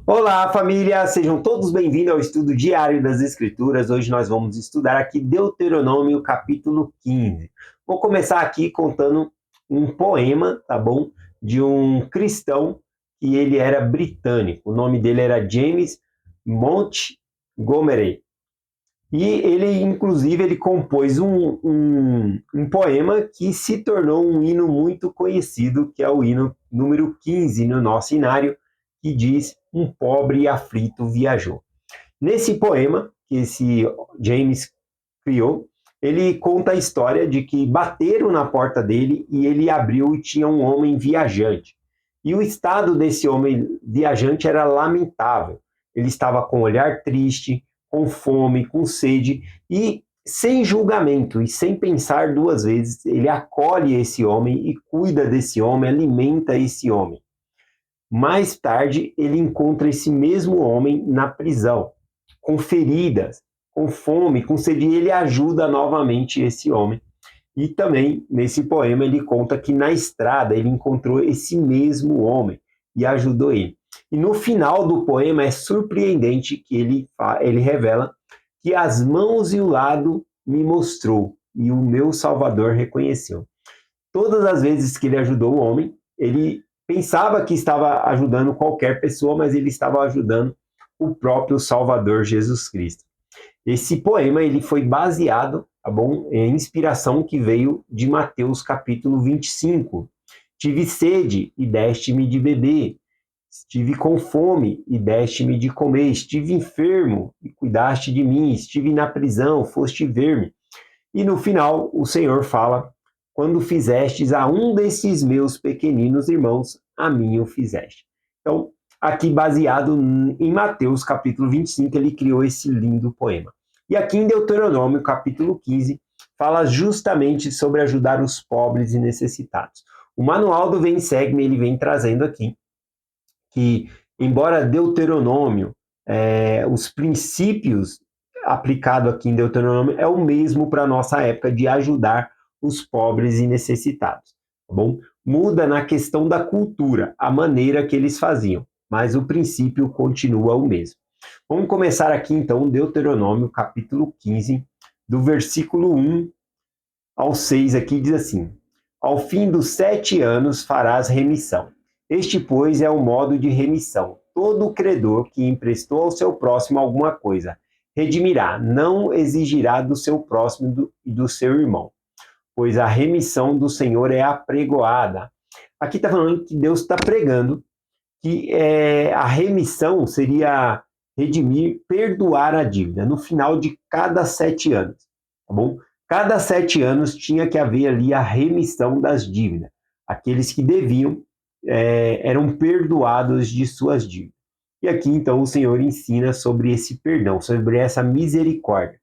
Olá, família! Sejam todos bem-vindos ao estudo diário das Escrituras. Hoje nós vamos estudar aqui Deuteronômio, capítulo 15. Vou começar aqui contando um poema, tá bom? De um cristão que ele era britânico. O nome dele era James Montgomery. E ele, inclusive, ele compôs um poema que se tornou um hino muito conhecido, que é o hino número 15 no nosso inário, que diz: Um pobre e aflito viajou. Nesse poema, que esse James criou, ele conta a história de que bateram na porta dele e ele abriu e tinha um homem viajante. E o estado desse homem viajante era lamentável. Ele estava com um olhar triste, com fome, com sede e sem julgamento e sem pensar duas vezes, ele acolhe esse homem e cuida desse homem, alimenta esse homem. Mais tarde, ele encontra esse mesmo homem na prisão, com feridas, com fome, com sede, e ele ajuda novamente esse homem. E também, nesse poema, ele conta que na estrada ele encontrou esse mesmo homem e ajudou ele. E no final do poema é surpreendente que ele revela que as mãos e o lado me mostrou e o meu Salvador reconheceu. Todas as vezes que ele ajudou o homem, ele pensava que estava ajudando qualquer pessoa, mas ele estava ajudando o próprio Salvador Jesus Cristo. Esse poema ele foi baseado, tá bom, em inspiração que veio de Mateus capítulo 25. Tive sede e deste-me de beber. Estive com fome e deste-me de comer. Estive enfermo e cuidaste de mim. Estive na prisão, foste ver-me. E no final, o Senhor fala: quando fizestes a um desses meus pequeninos irmãos, a mim o fizeste. Então, aqui baseado em Mateus capítulo 25, ele criou esse lindo poema. E aqui em Deuteronômio capítulo 15, fala justamente sobre ajudar os pobres e necessitados. O manual do Vem Segue-me, ele vem trazendo aqui que, embora Deuteronômio, os princípios aplicados aqui em Deuteronômio é o mesmo para a nossa época de ajudar os pobres e necessitados, tá bom? Muda na questão da cultura, a maneira que eles faziam, mas o princípio continua o mesmo. Vamos começar aqui então Deuteronômio capítulo 15, do versículo 1 ao 6 aqui diz assim: Ao fim dos 7 anos farás remissão. Este, pois, é o modo de remissão. Todo credor que emprestou ao seu próximo alguma coisa redimirá, não exigirá do seu próximo e do seu irmão, pois a remissão do Senhor é apregoada. Aqui está falando que Deus está pregando que a remissão seria redimir, perdoar a dívida no final de cada 7 anos, tá bom? Cada 7 anos tinha que haver ali a remissão das dívidas. Aqueles que deviam eram perdoados de suas dívidas. E aqui então o Senhor ensina sobre esse perdão, sobre essa misericórdia.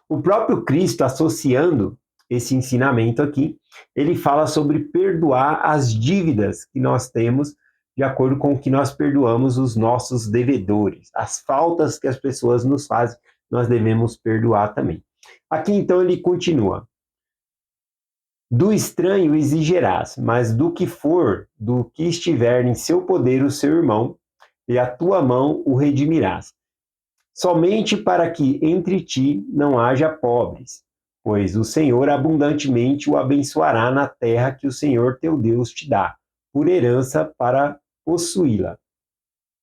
O próprio Cristo, associando esse ensinamento aqui, ele fala sobre perdoar as dívidas que nós temos de acordo com o que nós perdoamos os nossos devedores. As faltas que as pessoas nos fazem, nós devemos perdoar também. Aqui então ele continua: do estranho exigirás, mas do que for, do que estiver em seu poder o seu irmão, e a tua mão o redimirás. Somente para que entre ti não haja pobres, pois o Senhor abundantemente o abençoará na terra que o Senhor teu Deus te dá, por herança para possuí-la.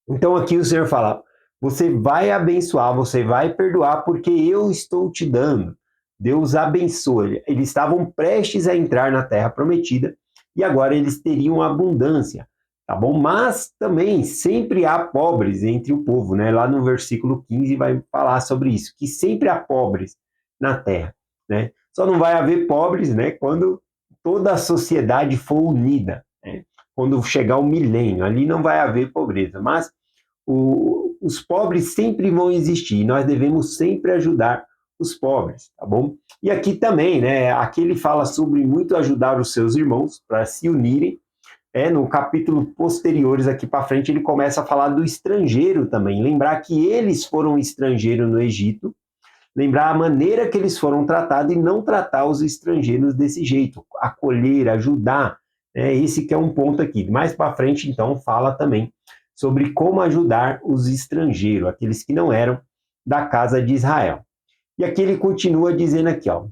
Então aqui o Senhor fala: você vai abençoar, você vai perdoar, porque eu estou te dando. Deus abençoa. Eles estavam prestes a entrar na terra prometida e agora eles teriam abundância, tá bom? Mas também sempre há pobres entre o povo, né? Lá no versículo 15 vai falar sobre isso, que sempre há pobres na terra, né? Só não vai haver pobres, né, quando toda a sociedade for unida, né? Quando chegar o milênio, ali não vai haver pobreza, mas os pobres sempre vão existir, e nós devemos sempre ajudar os pobres, tá bom? E aqui também, né, aqui ele fala sobre muito ajudar os seus irmãos para se unirem, no capítulo posteriores aqui para frente ele começa a falar do estrangeiro também, lembrar que eles foram estrangeiros no Egito, lembrar a maneira que eles foram tratados e não tratar os estrangeiros desse jeito, acolher, ajudar, esse que é um ponto aqui. Mais para frente, então, fala também sobre como ajudar os estrangeiros, aqueles que não eram da casa de Israel. E aqui ele continua dizendo aqui, ó,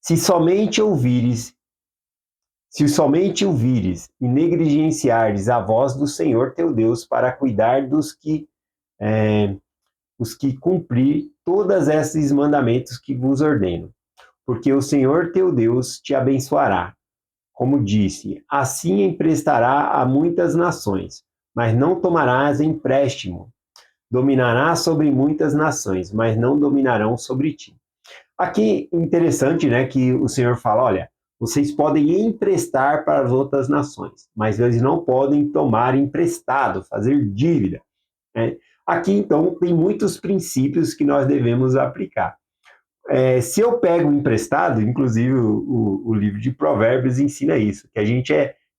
se somente ouvires e negligenciares a voz do Senhor teu Deus para cuidar os que cumprir todos esses mandamentos que vos ordeno, porque o Senhor teu Deus te abençoará. Como disse, assim emprestará a muitas nações, mas não tomarás empréstimo. Dominarás sobre muitas nações, mas não dominarão sobre ti. Aqui, interessante, né, que o Senhor fala, olha, vocês podem emprestar para as outras nações, mas eles não podem tomar emprestado, fazer dívida, né? Aqui, então, tem muitos princípios que nós devemos aplicar. Se eu pego emprestado, inclusive o livro de Provérbios ensina isso, que a gente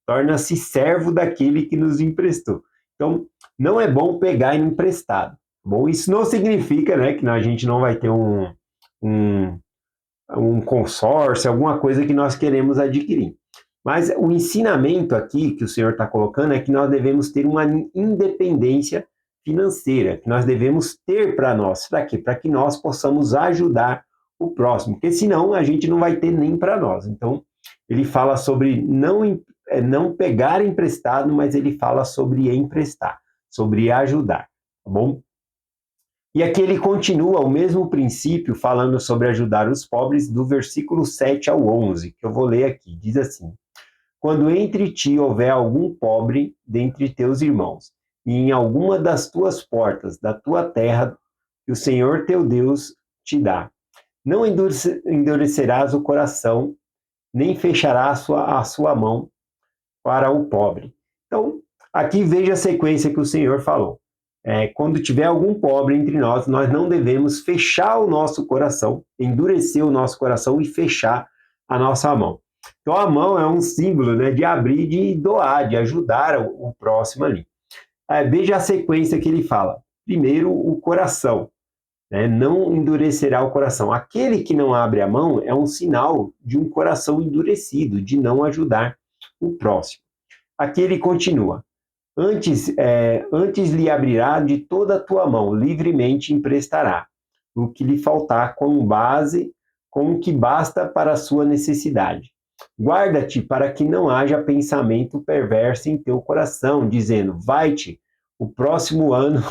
torna-se servo daquele que nos emprestou. Então, não é bom pegar emprestado. Bom, isso não significa, né, que a gente não vai ter um consórcio, alguma coisa que nós queremos adquirir. Mas o ensinamento aqui que o Senhor está colocando é que nós devemos ter uma independência financeira, que nós devemos ter para nós. Para quê? Para que nós possamos ajudar o próximo, porque senão a gente não vai ter nem para nós. Então, ele fala sobre não pegar emprestado, mas ele fala sobre emprestar, sobre ajudar, tá bom? E aqui ele continua o mesmo princípio, falando sobre ajudar os pobres, do versículo 7 ao 11, que eu vou ler aqui. Diz assim: quando entre ti houver algum pobre dentre teus irmãos, e em alguma das tuas portas da tua terra, que o Senhor teu Deus te dá, não endurecerás o coração, nem fecharás a sua mão para o pobre. Então, aqui veja a sequência que o Senhor falou. Quando tiver algum pobre entre nós, nós não devemos fechar o nosso coração, endurecer o nosso coração e fechar a nossa mão. Então, a mão é um símbolo, né, de abrir, de doar, de ajudar o próximo ali. Veja a sequência que ele fala. Primeiro, o coração, né, não endurecerá o coração. Aquele que não abre a mão é um sinal de um coração endurecido, de não ajudar o próximo. Aqui ele continua. Antes lhe abrirá de toda a tua mão, livremente emprestará o que lhe faltar com o que basta para a sua necessidade. Guarda-te para que não haja pensamento perverso em teu coração, dizendo, vai-te, o próximo ano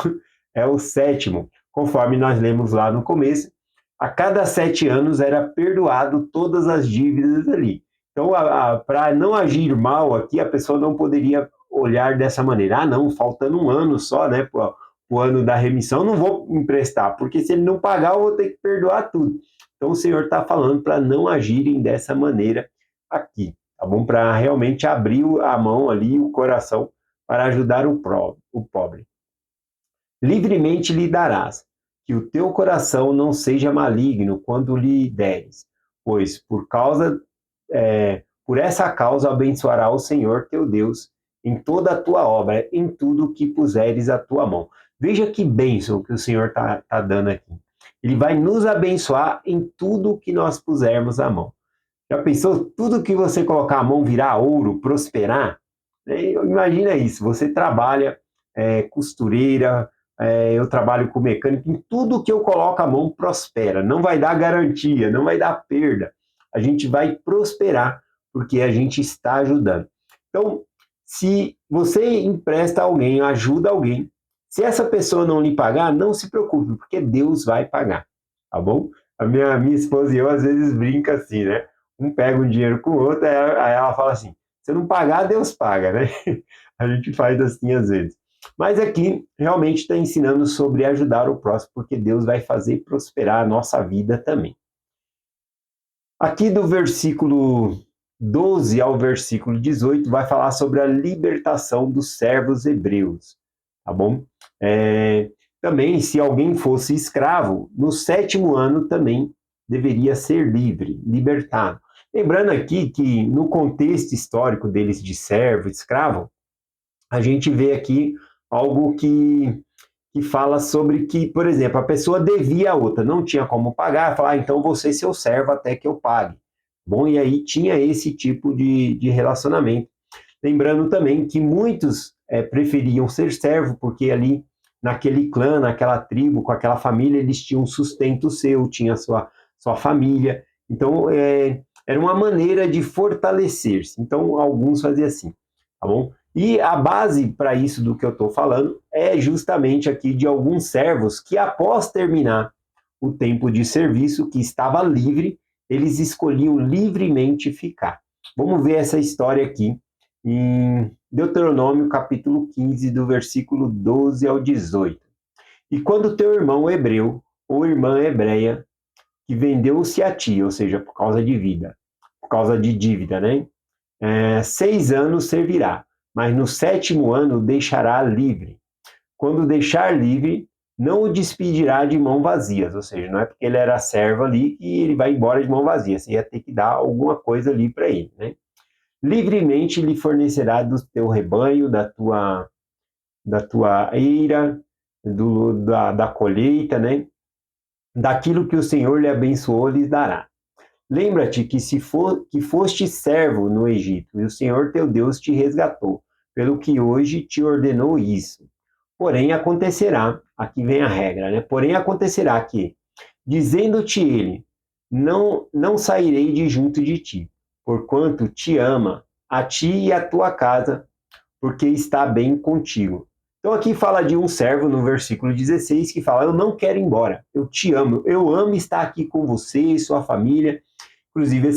é o 7º, conforme nós lemos lá no começo. A cada 7 anos era perdoado todas as dívidas ali. Então, para não agir mal aqui, a pessoa não poderia olhar dessa maneira. Não, faltando um ano só, né, o ano da remissão, não vou emprestar, porque se ele não pagar, eu vou ter que perdoar tudo. Então, o Senhor está falando para não agirem dessa maneira aqui, tá bom? Para realmente abrir a mão ali, o coração, para ajudar o pobre. Livremente lhe darás, que o teu coração não seja maligno quando lhe deres, pois por essa causa abençoará o Senhor teu Deus em toda a tua obra, em tudo que puseres a tua mão. Veja que bênção que o Senhor está dando aqui. Ele vai nos abençoar em tudo que nós pusermos a mão. Já pensou tudo que você colocar a mão virar ouro, prosperar? Imagina isso, você trabalha costureira, eu trabalho com mecânico, em tudo que eu coloco a mão prospera, não vai dar garantia, não vai dar perda, a gente vai prosperar, porque a gente está ajudando. Então, se você empresta alguém, ajuda alguém, se essa pessoa não lhe pagar, não se preocupe, porque Deus vai pagar, tá bom? A minha esposa e eu, às vezes, brinca assim, né? Um pega um dinheiro com o outro, aí ela fala assim, se não pagar, Deus paga, né? A gente faz assim às vezes. Mas aqui, realmente está ensinando sobre ajudar o próximo, porque Deus vai fazer prosperar a nossa vida também. Aqui do versículo 12 ao versículo 18, vai falar sobre a libertação dos servos hebreus, tá bom? Também, se alguém fosse escravo, no 7º ano também deveria ser livre, libertado. Lembrando aqui que no contexto histórico deles de servo, escravo, a gente vê aqui algo que fala sobre que, por exemplo, a pessoa devia a outra, não tinha como pagar, falar, então você é seu servo até que eu pague. Bom, e aí tinha esse tipo de relacionamento. Lembrando também que muitos preferiam ser servo, porque ali naquele clã, naquela tribo, com aquela família, eles tinham sustento seu, tinha sua família. Então, era uma maneira de fortalecer-se. Então, alguns faziam assim, tá bom? E a base para isso do que eu estou falando é justamente aqui de alguns servos que, após terminar o tempo de serviço, que estava livre, eles escolhiam livremente ficar. Vamos ver essa história aqui em Deuteronômio, capítulo 15, do versículo 12 ao 18. E quando teu irmão hebreu ou irmã hebreia, que vendeu-se a ti, ou seja, por causa de vida, por causa de dívida, né? 6 anos servirá, mas no 7º ano o deixará livre. Quando deixar livre, não o despedirá de mãos vazias, ou seja, não é porque ele era servo ali que ele vai embora de mão vazia, você ia ter que dar alguma coisa ali para ele, né? Livremente lhe fornecerá do teu rebanho, da tua eira, da colheita, né? Daquilo que o Senhor lhe abençoou, lhes dará. Lembra-te que foste servo no Egito, e o Senhor teu Deus te resgatou, pelo que hoje te ordenou isso. Porém acontecerá, aqui vem a regra, né? Porém acontecerá que, dizendo-te ele, não sairei de junto de ti, porquanto te ama, a ti e a tua casa, porque está bem contigo. Então aqui fala de um servo no versículo 16 que fala: eu não quero ir embora, eu te amo, eu amo estar aqui com você e sua família. Inclusive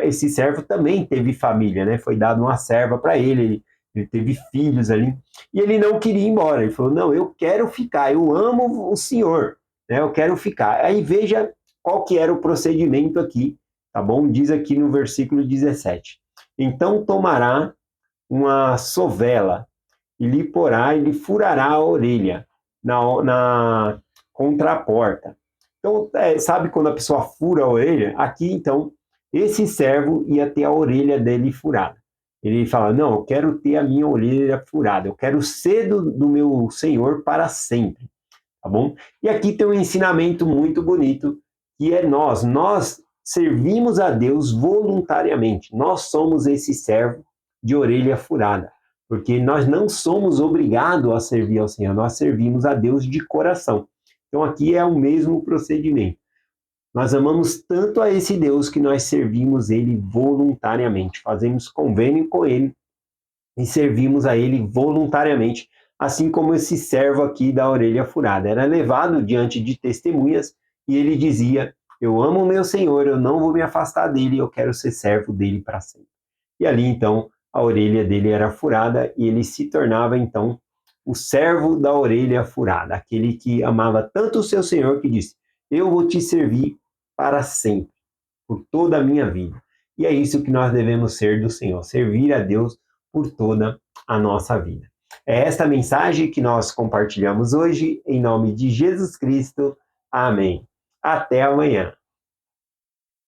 esse servo também teve família, né? Foi dado uma serva para ele teve filhos ali, e ele não queria ir embora. Ele falou: não, eu quero ficar, eu amo o Senhor, né? Eu quero ficar. Aí veja qual que era o procedimento aqui, tá bom? Diz aqui no versículo 17: então tomará uma sovela e lhe furará a orelha contra a porta. Então, sabe quando a pessoa fura a orelha? Aqui, então, esse servo ia ter a orelha dele furada. Ele fala: não, eu quero ter a minha orelha furada, eu quero ser do meu Senhor para sempre, tá bom? E aqui tem um ensinamento muito bonito, que é nós servimos a Deus voluntariamente, nós somos esse servo de orelha furada, porque nós não somos obrigados a servir ao Senhor, nós servimos a Deus de coração. Então aqui é o mesmo procedimento. Nós amamos tanto a esse Deus que nós servimos Ele voluntariamente, fazemos convênio com Ele e servimos a Ele voluntariamente, assim como esse servo aqui da orelha furada. Era levado diante de testemunhas e ele dizia: eu amo o meu Senhor, eu não vou me afastar dele, eu quero ser servo dele para sempre. E ali então a orelha dele era furada e ele se tornava então o servo da orelha furada, aquele que amava tanto o seu Senhor que disse: eu vou te servir para sempre, por toda a minha vida. E é isso que nós devemos ser do Senhor, servir a Deus por toda a nossa vida. É esta mensagem que nós compartilhamos hoje, em nome de Jesus Cristo. Amém. Até amanhã.